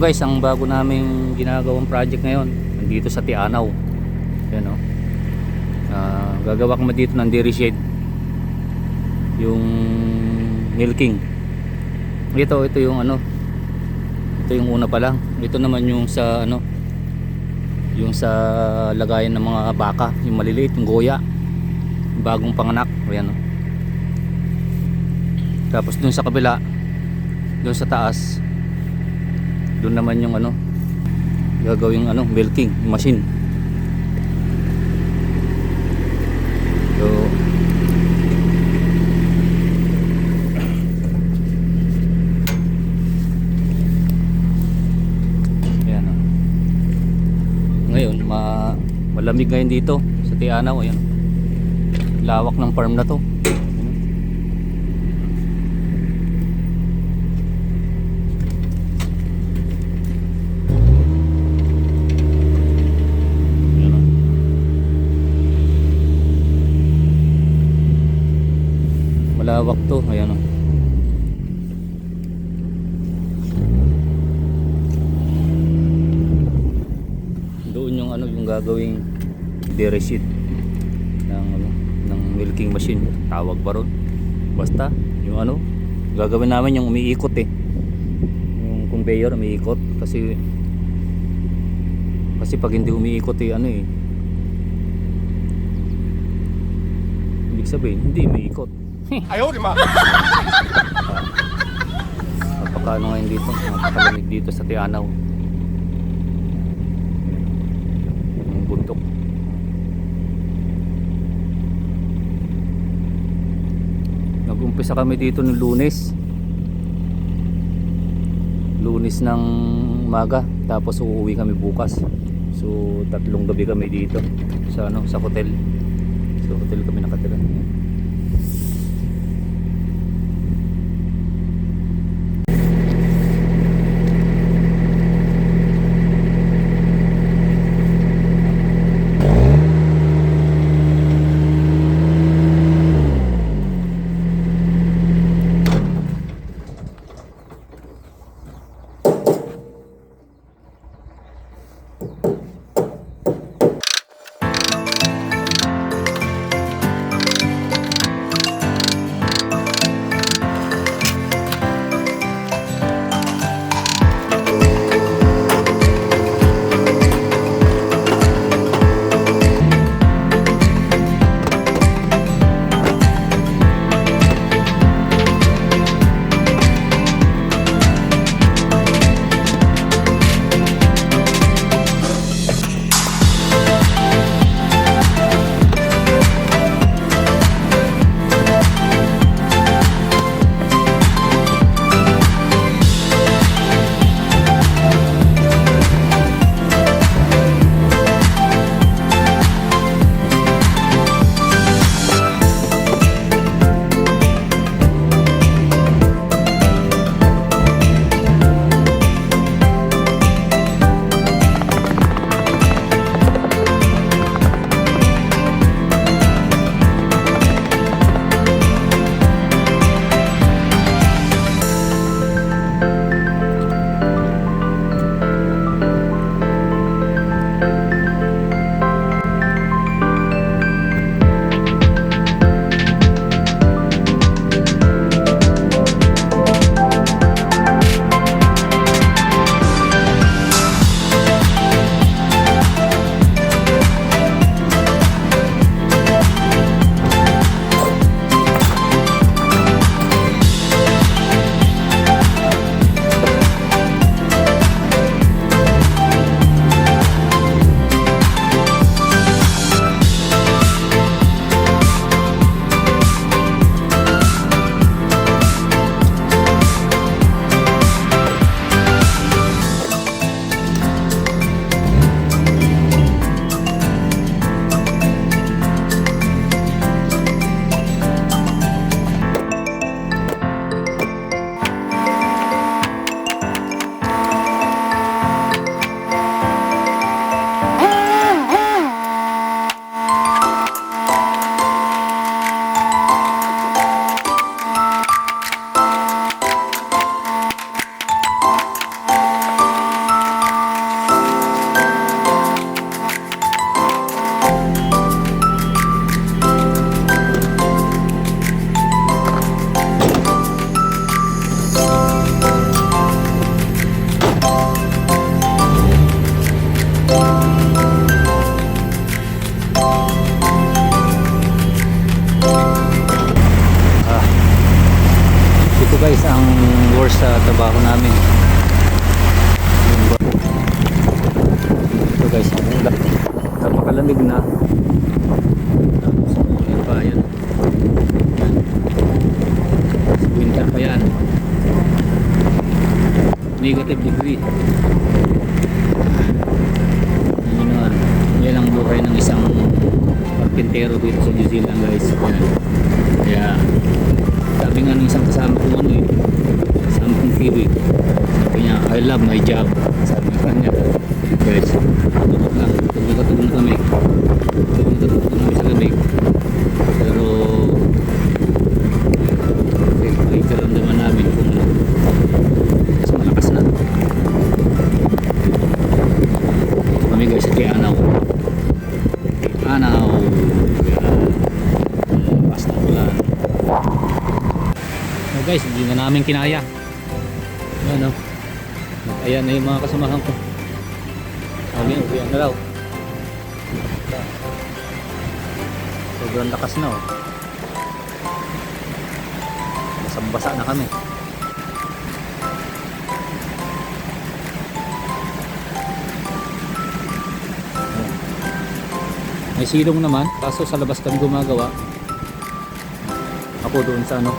guys, ang bago naming ginagawang project ngayon nandito sa Tianaw. Ayan o. Gagawa kami dito ng dairy shed, yung milking. Ito yung ano, ito yung una pa lang. Ito naman yung sa ano, yung sa lagayan ng mga baka, yung maliliit, yung goya, bagong panganak. Ayan o. Tapos dun sa kabila, dun sa taas, dun naman yung ano, gagawing ano, milking machine. So ayan o. Ngayon malamig ngayon dito sa Tianaw. Ayan, lawak ng farm na to. Malawak to, ayan o. Doon yung ano, yung gagawing dairy shed ng ano, ng milking machine, tawag pa ron. Basta yung ano, gagawin namin yung umiikot yung conveyor umiikot, kasi pag hindi umiikot ano ibig sabihin hindi umiikot. Ayaw, di ba? Napakaano ngayon dito, napakalamig dito sa Tianaw. Yung bundok. Nag-umpisa kami dito ng Lunes ng umaga, tapos uuwi kami bukas. So 3 gabi kami dito sa ano, sa hotel. So hotel kami nakatira. trabaho namin. Yung bato. Ito guys, ang ulap. Napakalamig na. Tapos ulan pa yan. Yan. Winter pa yan. Negative degree. Yan ang buhay ng isang karpintero dito sa New Zealand guys. Yan. Kaya sabi nga ng isang kasama kong ano eh, kasama kong Kiwi, sabi niya, I love my job, sabi nga niya guys. Tutulog na kami sa lamig, pero ay karamdaman namin kung mas malakas na kami guys sa Tianaw. Basta ulan. Oh guys, hindi na namin kinaya. Ayan o. Ayan na yung mga kasamahan ko. Sabi, uwian na raw. Sobrang lakas na o. Basang-basa na kami. May silong naman, kaso sa labas kami gumagawa. Ako doon sa ano,